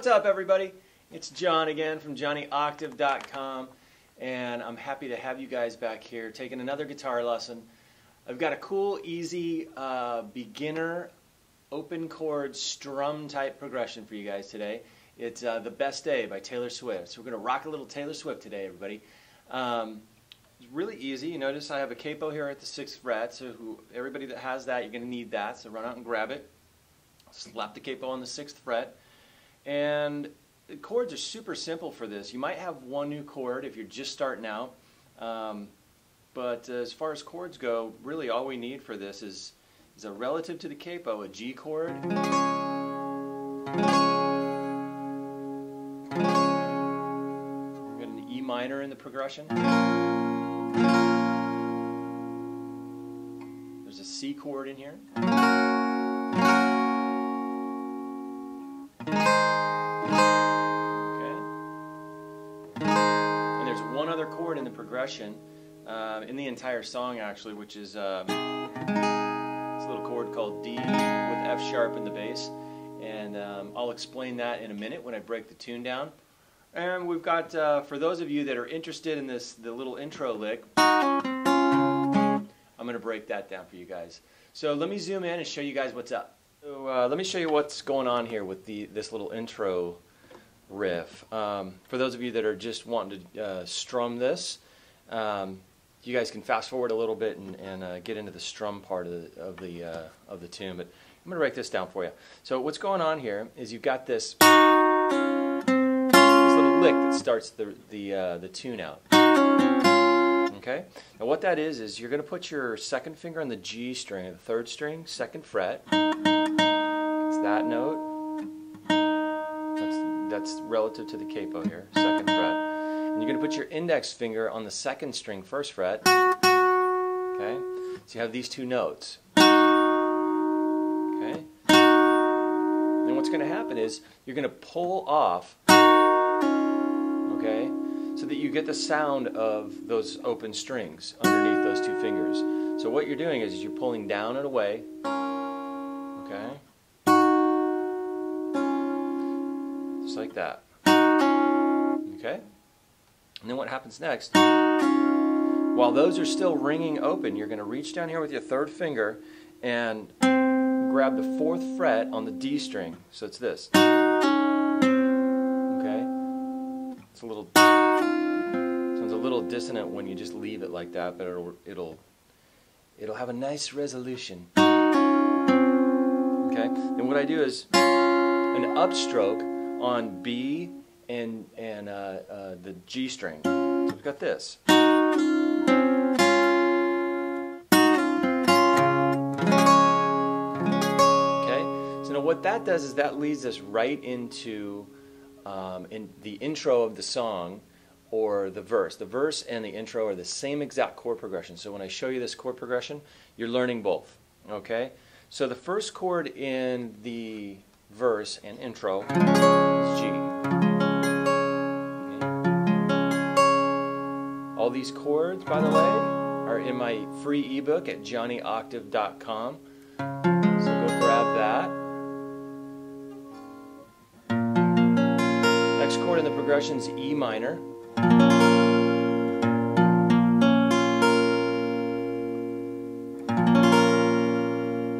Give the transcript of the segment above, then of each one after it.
What's up, everybody? It's John again from JohnnyOctave.com, and I'm happy to have you guys back here taking another guitar lesson. I've got a cool, easy, beginner, open chord, strum type progression for you guys today. It's The Best Day by Taylor Swift. So we're going to rock a little Taylor Swift today, everybody. It's really easy. You notice I have a capo here at the 6th fret, so everybody that has that, you're going to need that, so run out and grab it. Slap the capo on the 6th fret. And the chords are super simple for this. You might have one new chord if you're just starting out, but as far as chords go, really all we need for this is a relative to the capo, a G chord, we've got an E minor in the progression, there's a C chord in here, one other chord in the progression, in the entire song actually, which is this little chord called D with F sharp in the bass, and I'll explain that in a minute when I break the tune down. And we've got, for those of you that are interested in the little intro lick, I'm going to break that down for you guys. So let me zoom in and show you guys what's up. So let me show you what's going on here with this little intro riff. For those of you that are just wanting to strum this, you guys can fast forward a little bit and get into the strum part of the tune. But I'm going to break this down for you. So what's going on here is you've got this little lick that starts the tune out. Okay. Now what that is you're going to put your second finger on the G string, the 3rd string, 2nd fret. It's that note. That's relative to the capo here, 2nd fret. And you're going to put your index finger on the 2nd string, 1st fret. Okay? So you have these two notes. Okay? And then what's going to happen is you're going to pull off, okay, so that you get the sound of those open strings underneath those two fingers. So what you're doing is you're pulling down and away. Okay? Just like that. Okay? And then what happens next, while those are still ringing open, you're going to reach down here with your 3rd finger and grab the 4th fret on the D string. So it's this. Okay? It's sounds a little dissonant when you just leave it like that, but it'll have a nice resolution. Okay? And what I do is an upstroke on B and the G string. So we've got this. Okay, so now what that does is that leads us right into in the intro of the song or the verse. The verse and the intro are the same exact chord progression. So when I show you this chord progression, you're learning both. Okay, so the first chord in the verse and intro is G. Okay. All these chords, by the way, are in my free ebook at JohnnyOctave.com. So go grab that. Next chord in the progression is E minor.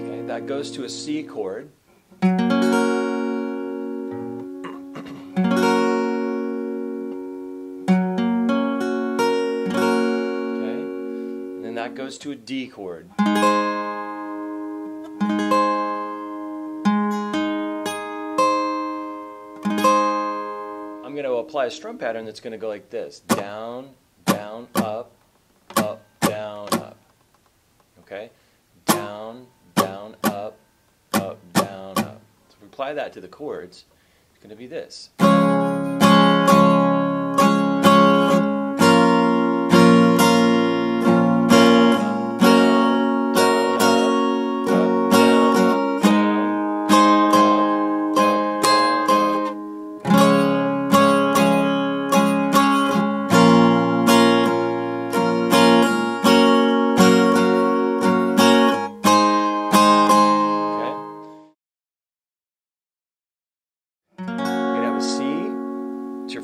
Okay, that goes to a C chord. That goes to a D chord. I'm going to apply a strum pattern that's going to go like this. Down, down, up, up, down, up. Okay? Down, down, up, down, up. So if we apply that to the chords, it's going to be this.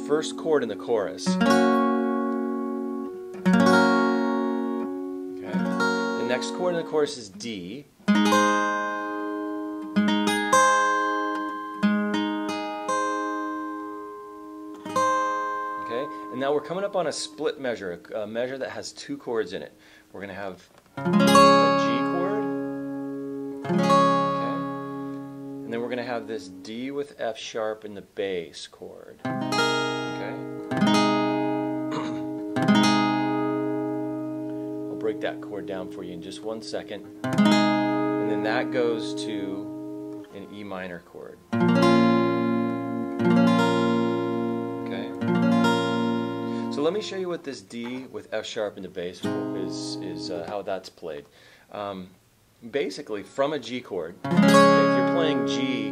first chord in the chorus. Okay. The next chord in the chorus is D. Okay, and now we're coming up on a split measure, a measure that has two chords in it. We're going to have a G chord, okay, and then we're going to have this D with F sharp in the bass chord. Okay, I'll break that chord down for you in just 1 second, and then that goes to an E minor chord. So let me show you what this D with F sharp in the bass is how that's played. Basically, from a G chord, okay, if you're playing G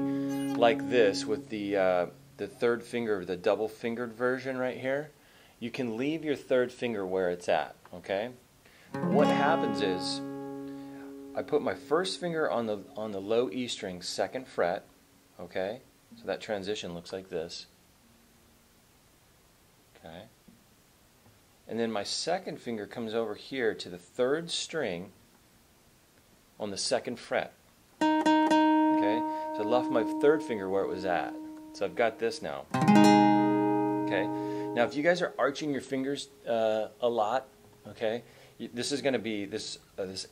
like this with the third finger, the double fingered version right here, you can leave your third finger where it's at. Okay. What happens is I put my first finger on the low E string, 2nd fret. Okay. So that transition looks like this. Okay. And then my second finger comes over here to the 3rd string on the 2nd fret. Okay? So I left my 3rd finger where it was at. So I've got this now. Okay? Now if you guys are arching your fingers a lot, okay, this is going to be, this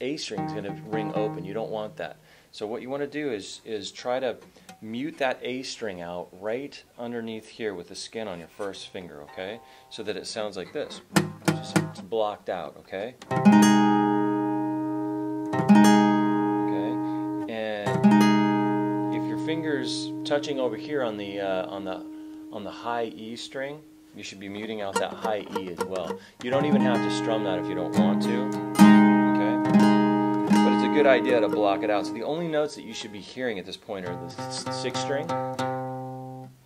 A string is going to ring open. You don't want that. So what you want to do is try to mute that A string out right underneath here with the skin on your first finger, okay? So that it sounds like this. It's blocked out, okay? Okay. And if your finger's touching over here on the high E string, you should be muting out that high E as well. You don't even have to strum that if you don't want to. Okay? But it's a good idea to block it out. So the only notes that you should be hearing at this point are the 6th string,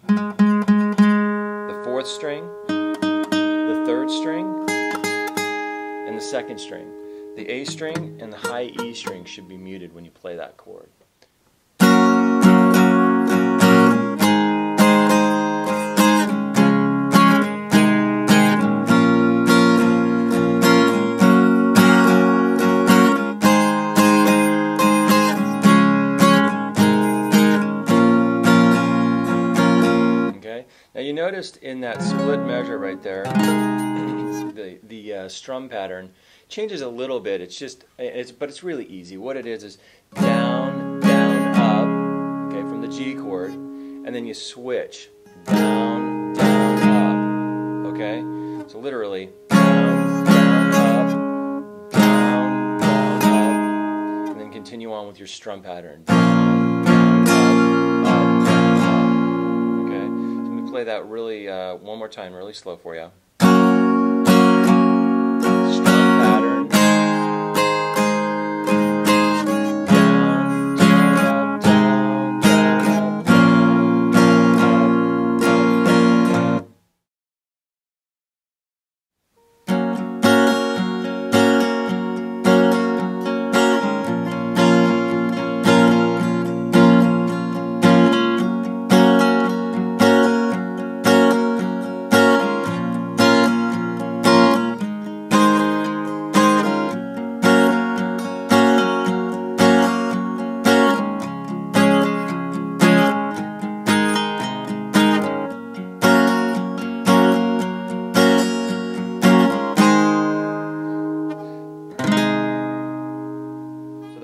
the 4th string, the 3rd string, and the 2nd string. The A string and the high E string should be muted when you play that chord. Now you noticed in that split measure right there, the strum pattern changes a little bit. But it's really easy. What it is down, down, up, okay, from the G chord, and then you switch down, down, up, okay. So literally down, down, up, down, down, up, and then continue on with your strum pattern. Down, down, up, up, down, up. Okay. So let me play that really one more time, really slow for you.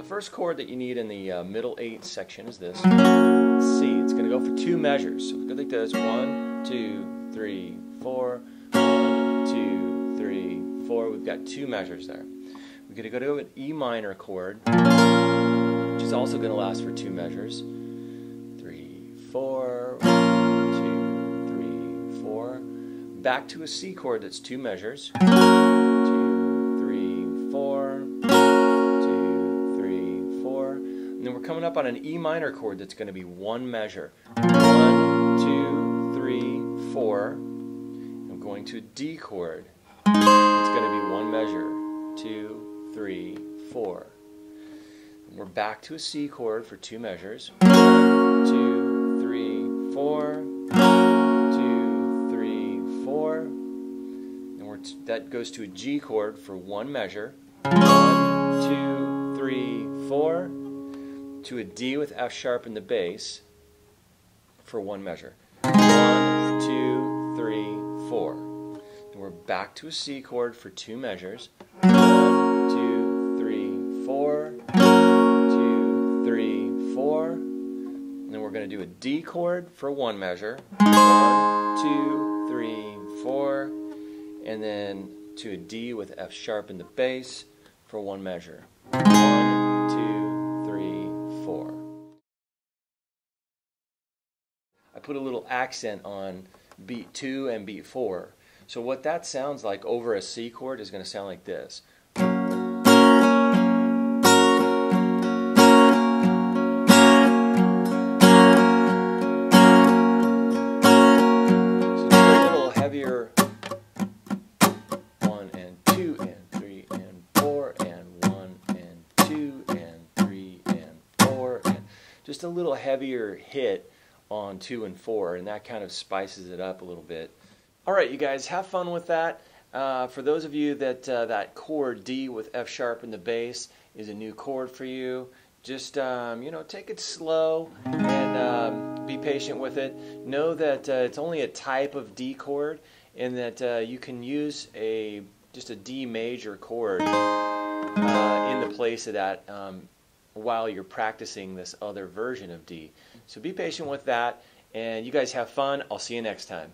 First chord that you need in the middle 8 section is this, C. It's going to go for 2 measures. So go like this, 1, 2, 3, 4, 1, 2, 3, 4. We've got 2 measures there. We're going to go to an E minor chord, which is also going to last for 2 measures. 3, 4, 1, 2, 3, 4. Back to a C chord that's 2 measures. 2, 3, 4. And then we're coming up on an E minor chord that's going to be 1 measure. 1, 2, 3, 4. I'm going to a D chord. It's going to be 1 measure. 2, 3, 4. And we're back to a C chord for 2 measures. 1, 2, 3, 4. 2, 3, that goes to a G chord for one measure. 1, 2, 3, 4. To a D with F sharp in the bass for one measure. 1, 2, 3, 4. And we're back to a C chord for two measures. 1, 2, 3, 4. 2, 3, 4. And then we're going to do a D chord for one measure. 1, 2, 3, 4. And then to a D with F sharp in the bass for one measure. 1, 2, 3, 4. I put a little accent on beat 2 and beat 4. So what that sounds like over a C chord is going to sound like this. So just a little heavier. 1 and 2 and 3 and 4 and 1 and 2 and 3 and 4 and just a little heavier hit on 2 and 4, and that kind of spices it up a little bit. Alright, you guys, have fun with that. For those of you that that chord D with F sharp in the bass is a new chord for you, just take it slow and be patient with it. Know that it's only a type of D chord, and that you can use just a D major chord in the place of that while you're practicing this other version of D. So be patient with that, and you guys have fun. I'll see you next time.